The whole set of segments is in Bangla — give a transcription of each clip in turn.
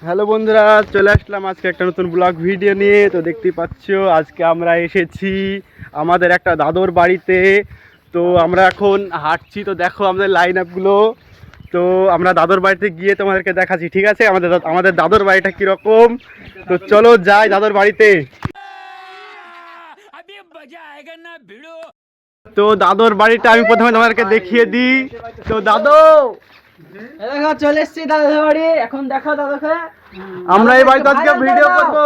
হ্যালো বন্ধুরা, চলে আসলাম আজকে একটা নতুন ব্লগ ভিডিও নিয়ে। তো দেখতেই পাচ্ছ আজকে আমরা এসেছি আমাদের একটা দাদুর বাড়িতে। তো আমরা এখন হাঁটছি, তো দেখো আমাদের লাইন আপগুলো। তো আমরা দাদুর বাড়িতে গিয়ে তোমাদেরকে দেখাচ্ছি, ঠিক আছে? আমাদের দাদুর বাড়িটা কীরকম, তো চলো যাই দাদুর বাড়িতে। তো দাদুর বাড়িটা আমি প্রথমে তোমাদেরকে দেখিয়ে দিই। তো দাদু, দেখো চলে এসেছি দাদার বাড়ি। এখন দেখো দাদাকে, আমরা এই বাড়িতে আজকে ভিডিও করব,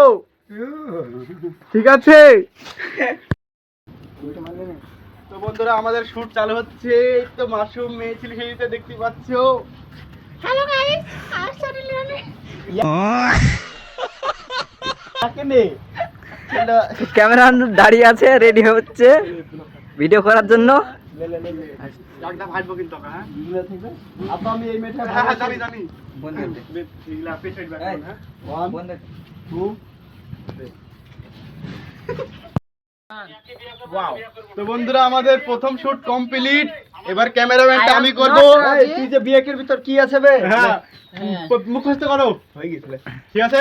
ঠিক আছে? তো বন্ধুরা আমাদের শুট চালু হচ্ছে। এই তো মাশরুম মেয়ে ছিল সেইটা দেখতে পাচ্ছ। হ্যালো গাইস, আর সরিলে ক্যামেরা দাঁড়িয়ে আছে, রেডি হচ্ছে ভিডিও করার জন্য। একটা ভাজবো কিন্তু আমরা, হ্যাঁ আপা আমি এই মেয়েটা হ্যাঁ জানি জানি বন্ধ দে ইলা পেছাই ব্যাক হ্যাঁ 1 2 ওয়াও। তো বন্ধুরা আমাদের প্রথম শুট কমপ্লিট। এবার ক্যামেরাম্যানটা আমি করব। তুই যে বিয়েকের ভিতর কি আছে বে? হ্যাঁ মুখস্থ করো, হয়ে গেছে, ঠিক আছে?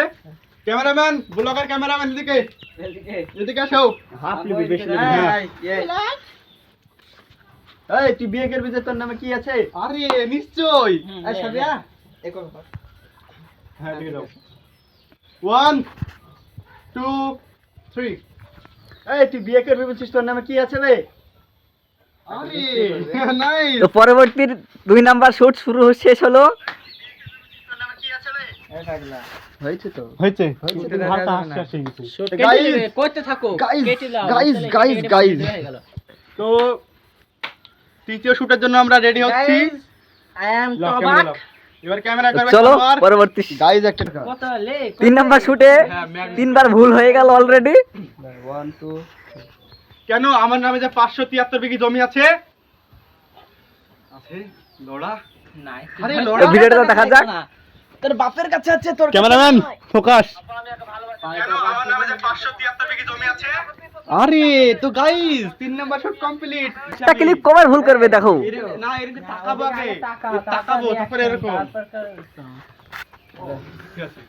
ক্যামেরাম্যান, ব্লগার ক্যামেরাম্যান এদিকে এদিকে আসো। হাফ লিবি বেশি লিবি। হ্যাঁ এই তুই বিয়েকের ভিতর তোর নামে কি আছে? আরে নিশ্চয়। এই সাবিয়া এই কর। হ্যাঁ লিখে দাও। 1 2 3। এই তুই বিয়েকের ভিতর বলছিস তোর নামে কি আছে বে? আরে নাইস। তো পরবর্তীর 2 নাম্বার শুট শুরু শেষ হলো। হয়েছে তো, হয়েছে ভাষা হাসি গেছে। গাইস করতে থাকো, কেটে দাও। গাইস তো তৃতীয় শুটের জন্য আমরা রেডি হচ্ছি। আই এম লাও, টবাক। ক্যামেরা লাও। এবার ক্যামেরা করবে চলো তোমার। পরবর্তী গাইস একটা 3 নাম্বার শুটে 3বার ভুল হয়ে গেল অলরেডি। 1 2 কেন আমার নামে যে 573 বিঘি জমি আছে আছে লোড়া নাই, আরে এই লোড়া ভিডিওটা দেখা যাক। তোর বাপের কাছে আছে, তোর ক্যামেরাম্যান ফোকাস। কেন আমার নামে যে 573 বিঘি জমি আছে। আরে তো গাইস 3 নাম্বার শুট কমপ্লিট। একটা ক্লিপ কভার ভুল করবে দেখো। না এরকম তাকাবো আগে, তাকাবো তারপরে এরকম। ঠিক আছে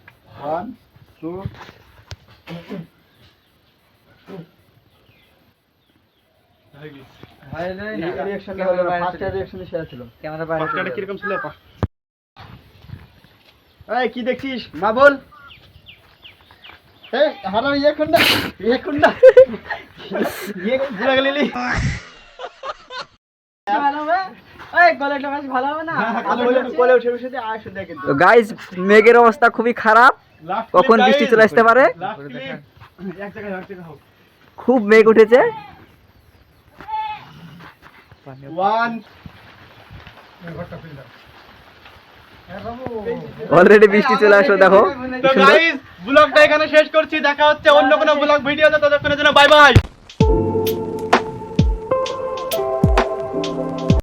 1 2 পাঁচটা কিরকম ছিল? এই কি দেখছিস মা বল? এই হারাম ইয়ে কোনটা ইয়ে বুড়া গেলি। ভালো হবে এই গলাটা বেশ ভালো হবে না? কোলে উঠে বসে দিয়ে আয় শুধু কিন্তু। তো গাইস মেঘের অবস্থা খুবই খারাপ, কখন বৃষ্টি চলে আসতে পারে। এক জায়গায় হোক। খুব মেঘ উঠেছে। 1 অলরেডি বৃষ্টি চলে আসলো দেখো। তো গাইস ব্লগটা এখানে শেষ করছি। দেখা হচ্ছে অন্য কোনো ব্লগ ভিডিওতে, ততক্ষণের জন্য বাই বাই।